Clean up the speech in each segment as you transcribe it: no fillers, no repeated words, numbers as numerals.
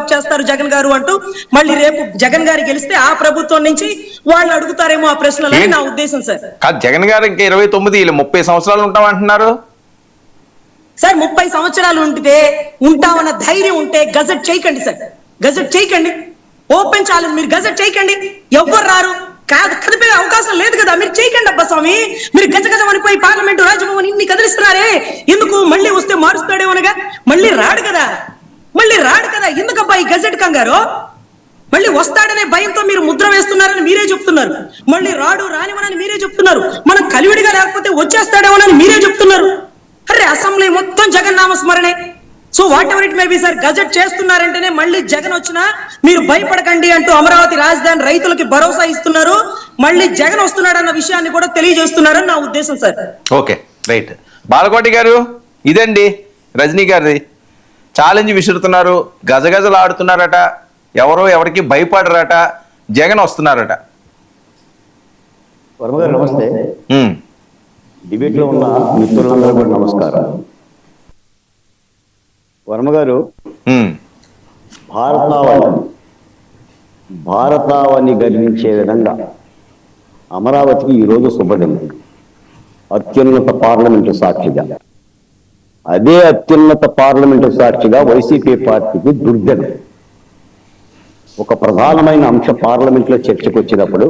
Develop చేస్తారు జగన్ గారు అంటూ మళ్ళీ రేపు జగన్ గారు గెలిస్తే ఆ ప్రభుత్వం నుంచి వాళ్ళు అడుగుతారేమో ఆ ప్రశ్నలని నా ఉద్దేశం సార్. జగన్ గారు ఇంకా 29 30 సంవత్సరాలు ఉంటామంటున్నారు సార్. 30 సంవత్సరాలు ఉంటామన్న ధైర్యం ఉంటే గజెట్ చేయకండి సార్, గజెట్ చేయకండి. ఓపెన్ ఛాలెంజ్, మీరు గజెట్ చేయకండి, ఎవ్వరు రారు. కదిపే అవకాశం లేదు కదా, మీరు చేయకండి అబ్బా స్వామి. మీరు గజగజమనిపోయి పార్లమెంటు రాజ్యభవన్ ఇన్ని కదిలిస్తున్నారే ఎందుకు? మళ్ళీ వస్తే మారుస్తాడేమనగా, మళ్ళీ రాడు కదా, ఎందుకబ్బా ఈ గజెట్ కంగారు? మళ్ళీ వస్తాడనే భయంతో మీరు ముద్ర వేస్తున్నారని మీరే చెప్తున్నారు. మళ్ళీ రానివనని మీరే చెప్తున్నారు. మనం కలివిడిగా లేకపోతే వచ్చేస్తాడేమోనని మీరే చెప్తున్నారు. అరే అసెంబ్లీ మొత్తం జగన్ నామస్మరణే. So whatever it may be sir, gazette చేస్తున్నారంటేనే మళ్ళీ జగన్ వచ్చినా మీరు భయపడకండి అంటూ అమరావతి రాజధాని రైతులకి భరోసా ఇస్తున్నారు. మళ్ళీ జగన్ వస్తున్నాడన్న విషయాన్ని కూడా తెలియజేస్తున్నారని నా ఉద్దేశం సార్. Okay right. బాలకోటి గారు, ఇదండి రజనీ గారిది ఛాలెంజ్ విసురుతున్నారు, గజగజలు ఆడుతున్నారట, ఎవరో ఎవరికి భయపడరట, జగన్ వస్తున్నారట. వర్మ గారు నమస్తే. డిబేట్ లో ఉన్న మిత్రులందరూ కూడా నమస్కారం. వర్మ గారు, భారతావని గర్వించే విధంగా అమరావతికి ఈరోజు శుభదినం. అత్యున్నత పార్లమెంటు సాక్షిగా, అదే అత్యున్నత పార్లమెంటు సాక్షిగా వైసీపీ పార్టీకి దుర్దినం. ఒక ప్రధానమైన అంశం పార్లమెంట్లో చర్చకు వచ్చినప్పుడు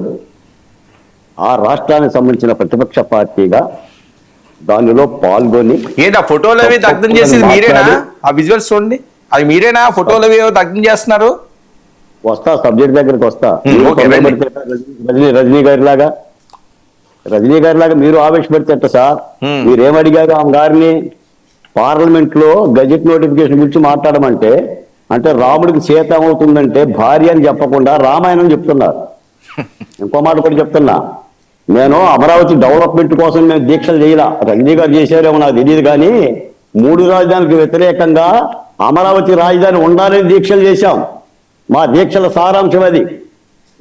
ఆ రాష్ట్రానికి సంబంధించిన ప్రతిపక్ష పార్టీగా దానిలో పాల్గొని ఏంటి ఆ ఫోటోలు అవి దగ్ధం చేసేది మీరేనా? ఆ విజువల్స్ చూడండి, అవి మీరేనా ఫోటోలు అవి దగ్ధం చేస్తున్నారు? వస్తా, సబ్జెక్ట్ దగ్గరికి వస్తా. రజనీ గారి లాగా మీరు ఆవేశపెడతారట సార్. మీరేమడిగారు ఆమె గారిని పార్లమెంట్ లో గజెట్ నోటిఫికేషన్ గురించి మాట్లాడమంటే? అంటే రాముడికి సీత ఏమవుతుందంటే భార్య అని చెప్పకుండా రామాయణం చెప్తున్నారు. ఇంకో మాట కూడా చెప్తున్నా, నేను అమరావతి డెవలప్మెంట్ కోసం మేము దీక్షలు చేయాల, రజనీ గారు చేశారేమో నాకు తెలియదు, కానీ 3 రాజధానికి వ్యతిరేకంగా అమరావతి రాజధాని ఉండాలని దీక్షలు చేశాం. మా దీక్షల సారాంశం అది.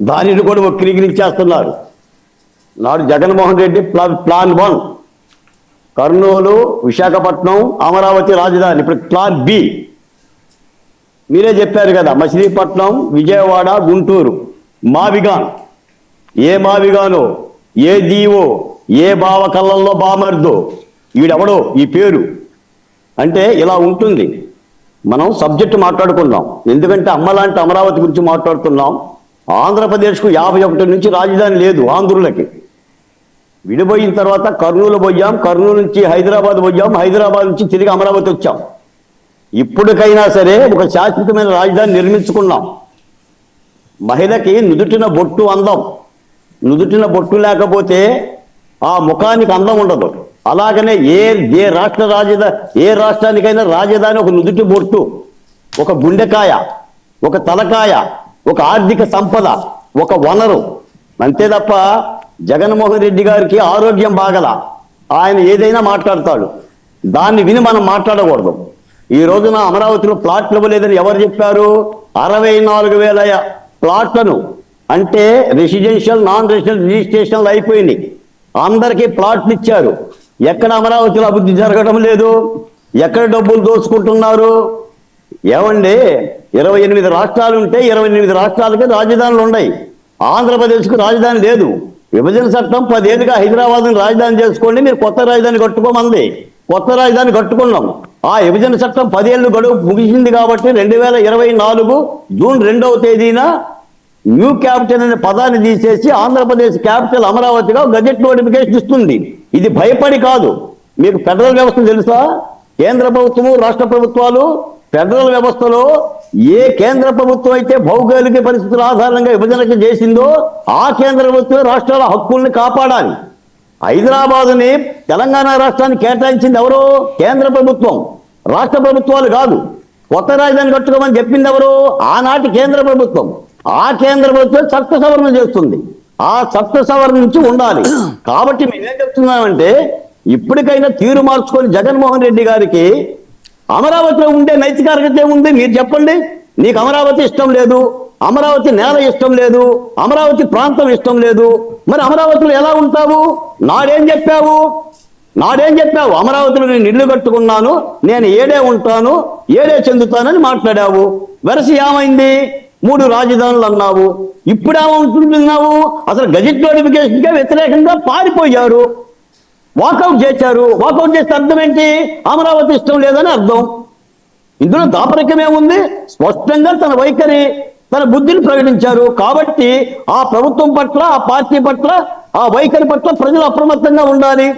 దానిని కూడా వక్రీకరించేస్తున్నారు. నాడు జగన్మోహన్ రెడ్డి ప్లాన్ 1 కర్నూలు, విశాఖపట్నం, అమరావతి రాజధాని. ఇప్పుడు ప్లాన్ బి మీరే చెప్పారు కదా, మచిలీపట్నం, విజయవాడ, గుంటూరు. మావిగాన్, ఏ మావిగానో, ఏ దీవో, ఏ బావ కళ్ళల్లో బామర్దో, వీడెవడో ఈ పేరు అంటే ఇలా ఉంటుంది. మనం సబ్జెక్ట్ మాట్లాడుకుందాం, ఎందుకంటే అమ్మలాంటి అమరావతి గురించి మాట్లాడుతున్నాం. ఆంధ్రప్రదేశ్కు 51 నుంచి రాజధాని లేదు. ఆంధ్రులకి విడిపోయిన తర్వాత కర్నూలు పోయాం, కర్నూలు నుంచి హైదరాబాద్ పోయాం, హైదరాబాద్ నుంచి తిరిగి అమరావతి వచ్చాం. ఇప్పటికైనా సరే ఒక శాశ్వతమైన రాజధాని నిర్మించుకున్నాం. మహిళకి నుదుటిన బొట్టు అందం, నుదుటిన బొట్టు లేకపోతే ఆ ముఖానికి అందం ఉండదు. అలాగనే ఏ రాష్ట్రానికైనా రాజధాని ఒక నుదుటి బొట్టు, ఒక గుండెకాయ, ఒక తలకాయ, ఒక ఆర్థిక సంపద, ఒక వనరు. అంతే తప్ప జగన్మోహన్ రెడ్డి గారికి ఆరోగ్యం బాగల, ఆయన ఏదైనా మాట్లాడతాడు, దాన్ని విని మనం మాట్లాడకూడదు. ఈ రోజున అమరావతిలో ప్లాట్లు ఇవ్వలేదని ఎవరు చెప్పారు? 64,000 ప్లాట్లను, అంటే రెసిడెన్షియల్, నాన్ రెసిడెన్షియల్ రిజిస్ట్రేషన్లు అయిపోయినాయి. అందరికీ ప్లాట్లు ఇచ్చారు. ఎక్కడ అమరావతిలో అభివృద్ధి జరగడం లేదు, ఎక్కడ డబ్బులు దోచుకుంటున్నారు? ఏమండి, 28 రాష్ట్రాలు ఉంటే 28 రాష్ట్రాలకి రాజధానులు ఉన్నాయి. ఆంధ్రప్రదేశ్కు రాజధాని లేదు. విభజన చట్టం 10 ఏళ్ళుగా హైదరాబాద్ని రాజధాని చేసుకోండి, మీరు కొత్త రాజధాని కట్టుకోమంది. కొత్త రాజధాని కట్టుకున్నాం. ఆ విభజన చట్టం 10 ఏళ్ళు గడువు ముగిసింది కాబట్టి 2024 జూన్ 2వ తేదీన న్యూ క్యాపిటల్ అనే పదాన్ని తీసేసి ఆంధ్రప్రదేశ్ క్యాపిటల్ అమరావతిగా గజెట్ నోటిఫికేషన్ ఇస్తుంది. ఇది భయపడి కాదు. మీకు ఫెడరల్ వ్యవస్థ తెలుసా? కేంద్ర ప్రభుత్వము, రాష్ట్ర ప్రభుత్వాలు ఫెడరల్ వ్యవస్థలో ఏ కేంద్ర ప్రభుత్వం అయితే భౌగోళిక పరిస్థితుల ఆధారంగా విభజనకు చేసిందో ఆ కేంద్ర ప్రభుత్వం రాష్ట్రాల హక్కుల్ని కాపాడాలి. హైదరాబాదుని తెలంగాణ రాష్ట్రానికి కేటాయించింది ఎవరు? కేంద్ర ప్రభుత్వం, రాష్ట్ర ప్రభుత్వాలు కాదు. కొత్త రాజధాని కట్టుకోమని చెప్పింది ఎవరు? ఆనాటి కేంద్ర ప్రభుత్వం. ఆ కేంద్ర ప్రభుత్వం చట్ట సవరణ చేస్తుంది. ఆ చట్ట సవరణ నుంచి ఉండాలి. కాబట్టి మేమేం చెప్తున్నామంటే, ఇప్పటికైనా తీరు మార్చుకొని జగన్మోహన్ రెడ్డి గారికి అమరావతిలో ఉండే నైతిక అర్హత ఏముంది? మీరు చెప్పండి. నీకు అమరావతి ఇష్టం లేదు, అమరావతి నేల ఇష్టం లేదు, అమరావతి ప్రాంతం ఇష్టం లేదు, మరి అమరావతిలో ఎలా ఉంటావు? నాడేం చెప్పావు? నాడేం చెప్పావు? అమరావతిలో నేను ఇల్లు కట్టుకున్నాను, నేను ఏడే ఉంటాను, ఏడే చెందుతానని మాట్లాడావు. వెరసి ఏమైంది? 3 రాజధానులు అన్నావు. ఇప్పుడు ఏమవుతున్నావు? అసలు గజెట్ నోటిఫికేషన్కే వ్యతిరేకంగా పారిపోయారు, వాకౌట్ చేశారు. వాకౌట్ చేస్తే అర్థం ఏంటి? అమరావతి ఇష్టం లేదని అర్థం. ఇందులో దాపరికం ఏముంది? స్పష్టంగా తన వైఖరి, తన బుద్ధిని ప్రకటించారు. కాబట్టి ఆ ప్రభుత్వం పట్ల, ఆ పార్టీ పట్ల, ఆ వైఖరి పట్ల ప్రజలు అప్రమత్తంగా ఉండాలి.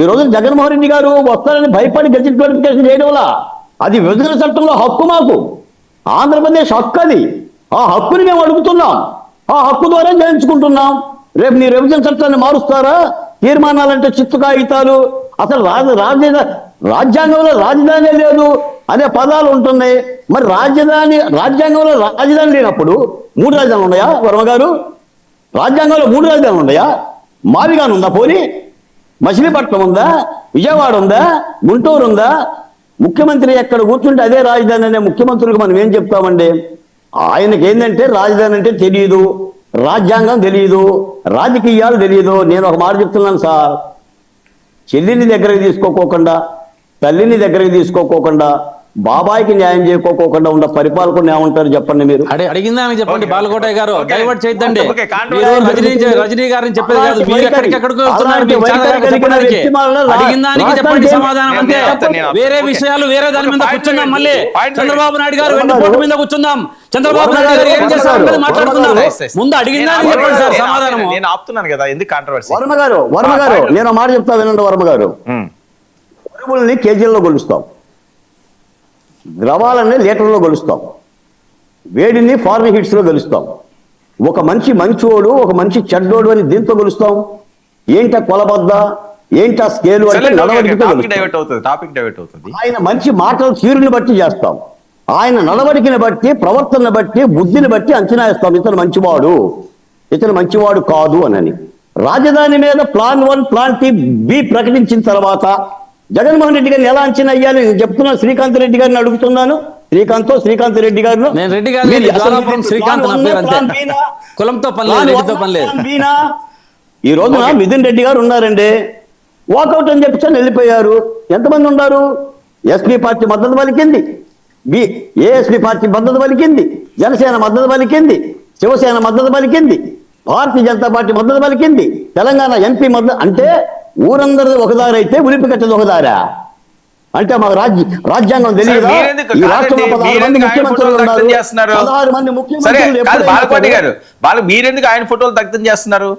ఈ రోజు జగన్మోహన్ రెడ్డి గారు వస్తారని భయపడి గెజిట్ నోటిఫికేషన్ చేయడం వల్ల అది విభజన చట్టంలో హక్కు, మాకు ఆంధ్రప్రదేశ్ హక్కు. అది ఆ హక్కుని మేము అడుగుతున్నాం, ఆ హక్కు ద్వారా చేయించుకుంటున్నాం. రేపు మీరు విభజన చట్టాన్ని మారుస్తారా? తీర్మానాలంటే చిత్తు కాగితాలు. అసలు రాజ్యాంగంలో రాజధాని లేదు అనే పదాలు ఉంటున్నాయి. మరి రాజ్యాంగంలో రాజధాని లేనప్పుడు 3 రాజధానులు ఉన్నాయా వర్మ గారు? రాజ్యాంగంలో 3 రాజధానులు ఉన్నాయా? మావిగాను ఉందా? పోనీ మచిలీపట్నం ఉందా? విజయవాడ ఉందా? గుంటూరు ఉందా? ముఖ్యమంత్రి ఎక్కడ కూర్చుంటే అదే రాజధాని అనే ముఖ్యమంత్రులకు మనం ఏం చెప్తామండి? ఆయనకి ఏంటంటే రాజధాని అంటే తెలియదు, రాజ్యాంగం తెలియదు, రాజకీయాలు తెలియదు. నేను ఒక మాట చెప్తున్నాను సార్, చెల్లిని దగ్గరికి తీసుకోకోకుండా, తల్లిని దగ్గరికి తీసుకోకోకుండా, బాబాయికి న్యాయం చేయకోకుండా ఉన్న పరిపాలకులు ఏమంటారు చెప్పండి మీరు? అడిగిందా అని చెప్పండి. బాలకోటయ్య గారు డైవర్ట్ చేయొద్దండి. రజనీ గారిని చెప్పేది కాదు, మీరు ఎక్కడికెక్కడికి వెళ్తున్నారు? అడిగిందా చెప్పండి సమాధానం. అంతే, వేరే విషయాలు వేరే దాని మీద కూర్చున్నాం. మళ్ళీ చంద్రబాబు నాయుడు గారు వెన్నుపోటు మీద కూర్చుందాం. చంద్రబాబు నాయుడు గారు ఏం చేశారు మాట్లాడుతున్నారు. ముందు అడిగిందా అని చెప్పండి సార్ సమాధానం. నేను ఆపుతున్నాను కదా, ఎందుకు కాంట్రవర్సీ? వర్మ గారు నేను మాట చెప్తా వినండి. వర్మ గారు, వరువుల్ని కేజీల్లో కొలుస్తాం, ద్రవాలని లీటర్లో కొలుస్తాం, వేడిని ఫారెన్ హీట్స్ లో కొలుస్తాం. ఒక మనిషి మంచోడు, ఒక మనిషి చెడ్డోడు అని దీంతో కొలుస్తాం. ఏంట కొలబద్ద, ఏంట స్కేలు అంటే నడవడికతో కొలుస్తాం. ఆయన మంచి మాటల తీరుని బట్టి చేస్తాం, ఆయన నడవడికని బట్టి, ప్రవర్తనని బట్టి, బుద్ధిని బట్టి అంచనా వేస్తాం. ఇతను మంచివాడు, ఇతను మంచివాడు కాదు అని. రాజధాని మీద ప్లాన్ 1, ప్లాన్ బి ప్రకటించిన తర్వాత జగన్మోహన్ రెడ్డి గారిని ఎలా అంచనా అయ్యాలి నేను చెప్తున్నాను. శ్రీకాంత్ రెడ్డి గారిని అడుగుతున్నాను. శ్రీకాంత్ రెడ్డి గారు, ఈ రోజున మిథున్ రెడ్డి గారు ఉన్నారండి, వాకౌట్ అని చెప్పి వెళ్ళిపోయారు. ఎంతమంది ఉన్నారు? ఎస్పీ పార్టీ మద్దతు పలికింది, ఏఎస్పీ పార్టీ మద్దతు పలికింది, జనసేన మద్దతు పలికింది, శివసేన మద్దతు పలికింది, భారతీయ జనతా పార్టీ మద్దతు పలికింది, తెలంగాణ ఎంపీ మద్దతు. అంటే ఊరందరిది ఒకదారి అయితే ఉలిపి కట్టేది ఒకదారా? అంటే మాకు రాజ్యాంగం తెలియదు. ఈ రాష్ట్రంలో 16 మంది ముఖ్యమంత్రులు ఉన్నారు. 16 మంది ముఖ్యమంత్రులు మీరెందుకు ఆయన ఫోటోలు దగ్ధం చేస్తున్నారు?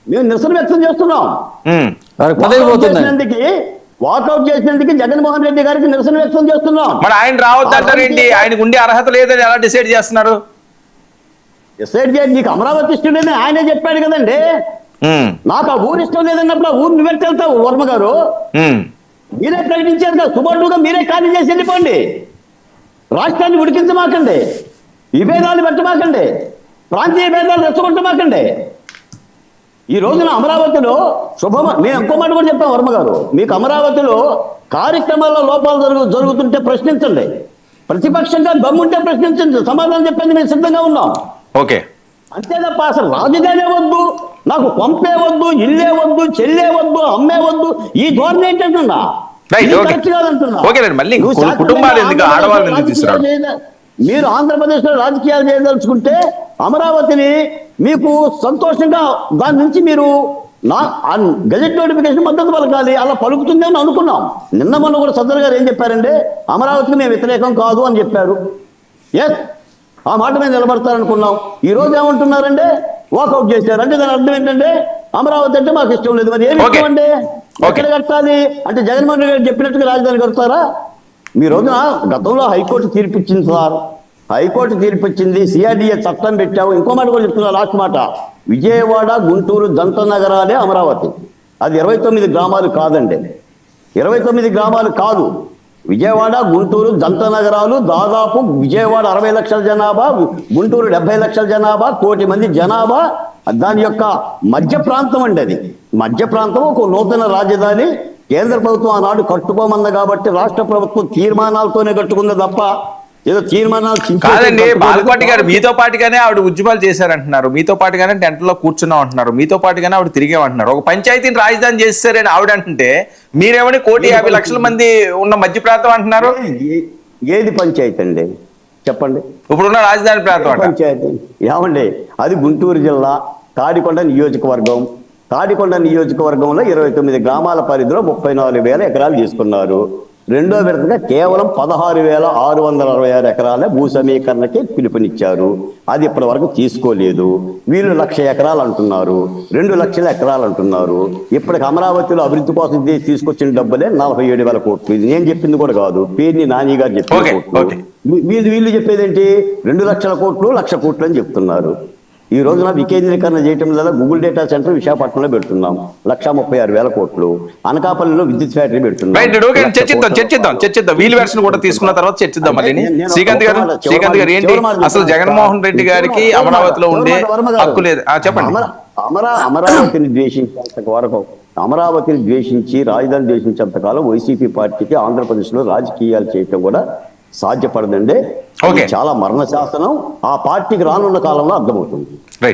మేము నిరసన వ్యక్తం చేస్తున్నాం. వాకౌట్ చేసినందుకు జగన్మోహన్ రెడ్డి గారికి నిరసన వ్యక్తం చేస్తున్నాం. మరి ఆయన రావద్దంటారేంటి? ఆయనకు ఉండే అర్హత లేదని ఎలా డిసైడ్ చేస్తున్నారు? డిసైడ్ చేయండి. నీకు అమరావతి ఇష్టం లేదని ఆయనే చెప్పాడు కదండి. నాకు ఆ ఊరు ఇష్టం లేదన్నప్పుడు ఆ ఊరు నువ్వు వెళ్తావు వర్మ గారు. మీరే ప్రకటించారు కదా, సుమారుగా మీరే ఖాళీ చేసి వెళ్ళిపోండి. రాష్ట్రాన్ని ఉడికించమాకండి, విభేదాలు పెట్టమాకండి, ప్రాంతీయ భేదాలు రెచ్చగొట్టమాకండి. ఈ రోజున అమరావతిలో నేను ఇంకో మాట కూడా చెప్తాను వర్మ గారు, మీకు అమరావతిలో కార్యక్రమాల్లో లోపాలు జరుగుతుంటే ప్రశ్నించండి. ప్రతిపక్షంగా దమ్ముంటే ప్రశ్నించండి, సమాధానం చెప్పేది మేము సిద్ధంగా ఉన్నాం. ఓకే, అంతే తప్ప అసలు రాజధాని వద్దు, నాకు పంపే వద్దు, ఇల్లే వద్దు, చెల్లే వద్దు, అమ్మే వద్దు, ఈ ధోరణి ఏంటంటున్నా మీరు ఆంధ్రప్రదేశ్ లో రాజకీయాలు చేయదలుచుకుంటే అమరావతిని మీకు సంతోషంగా దాని నుంచి మీరు గజెట్ నోటిఫికేషన్ మద్దతు పలకాలి. అలా పలుకుతుంది అని అనుకున్నాం. నిన్న మొన్న కూడా సజ్జల గారు ఏం చెప్పారంటే అమరావతికి మేము వ్యతిరేకం కాదు అని చెప్పారు. ఎస్, ఆ మాట మీద నిలబడతారనుకున్నాం. ఈ రోజు ఏమంటున్నారంటే వాకౌట్ చేశారు. అంటే దాని అర్థం ఏంటంటే అమరావతి అంటే మాకు ఇష్టం లేదు. మరి ఏమి ఇష్టం అంటే ఎక్కడ కట్టాలి అంటే జగన్మోహన్ రెడ్డి గారు చెప్పినట్టుగా రాజధాని కడతారా? మీ రోజున గతంలో హైకోర్టు తీర్పిచ్చింది సార్, హైకోర్టు తీర్పిచ్చింది, సిఆర్డీఏ చట్టం పెట్టావు. ఇంకో మాట కూడా చెప్తున్నా, లాస్ట్ మాట, విజయవాడ, గుంటూరు జంట నగరాలే అమరావతి. అది 29 గ్రామాలు కాదండి, 29 గ్రామాలు కాదు. విజయవాడ, గుంటూరు జంట నగరాలు. దాదాపు విజయవాడ 60 లక్షల జనాభా, గుంటూరు 70 లక్షల జనాభా, 1 కోటి మంది జనాభా. దాని యొక్క మధ్య ప్రాంతం అండి అది. మధ్య ప్రాంతం ఒక నూతన రాజధాని కేంద్ర ప్రభుత్వం ఆనాడు కట్టుకోమంది కాబట్టి రాష్ట్ర ప్రభుత్వం తీర్మానాలతోనే కట్టుకుంది తప్ప ఏదో తీర్మానాలు కాదండి, బాలకోటి గారు మీతో పాటుగానే ఆవిడ ఉద్యమాలు చేశారంటున్నారు, మీతో పాటుగానే టెంట్ లో కూర్చున్నాం అంటున్నారు, మీతో పాటుగానే ఆవిడ తిరిగామంటున్నారు. ఒక పంచాయతీని రాజధాని చేస్తారని ఆవిడ అంటుంటే మీరేమని 1,50,00,000 మంది ఉన్న మధ్య ప్రాంతం అంటున్నారు. ఏది పంచాయతీ అండి చెప్పండి? ఇప్పుడున్న రాజధాని ప్రాంతం పంచాయతీ ఏమండి? అది గుంటూరు జిల్లా తాడికొండ నియోజకవర్గం. తాడికొండ నియోజకవర్గంలో 29 గ్రామాల పరిధిలో 34,000 ఎకరాలు తీసుకున్నారు. రెండో విడతగా కేవలం 16,666 ఎకరాలే భూ సమీకరణకి పిలుపునిచ్చారు. అది ఇప్పటి వరకు తీసుకోలేదు. వీళ్ళు 1,00,000 ఎకరాలు అంటున్నారు, 2 లక్షల ఎకరాలు అంటున్నారు. ఇప్పటికి అమరావతిలో అభివృద్ధి కోసం తీసుకొచ్చిన డబ్బులే 47,000 కోట్లు. ఇది నేను చెప్పింది కూడా కాదు, పేర్ని నాని గారు చెప్పిన కోట్లు. వీళ్ళు చెప్పేది ఏంటి? 2 లక్షల కోట్లు, 1,00,000 కోట్లు అని చెప్తున్నారు. ఈ రోజున వికేంద్రీకరణ చేయటం వల్ల గూగుల్ డేటా సెంటర్ విశాఖపట్నంలో పెడుతున్నాం, 136,000 కోట్లు. అనకాపల్లిలో విద్యుత్ ఫ్యాక్టరీ పెడుతున్నాం. చర్చిద్దాం వీల్ వెర్షన్ కూడా తీసుకున్న తర్వాత చర్చిద్దాం. మళ్ళీ శ్రీకాంత్ గారు ఏంటి అసలు జగన్మోహన్ రెడ్డి గారికి అమరావతిలో ఉండే హక్కు లేదు చెప్పండి. అమరావతిని ద్వేషించేంత వరకు, అమరావతిని ద్వేషించి రాజధాని ద్వేషించేంత కాలం వైసీపీ పార్టీకి ఆంధ్రప్రదేశ్ లో రాజకీయాలు చేయటం కూడా సాధ్యపడదండి. చాలా మరణ శాసనం. ఆ పార్టీకి రానున్న కాలంలో అర్థమవుతుంది. రైట్.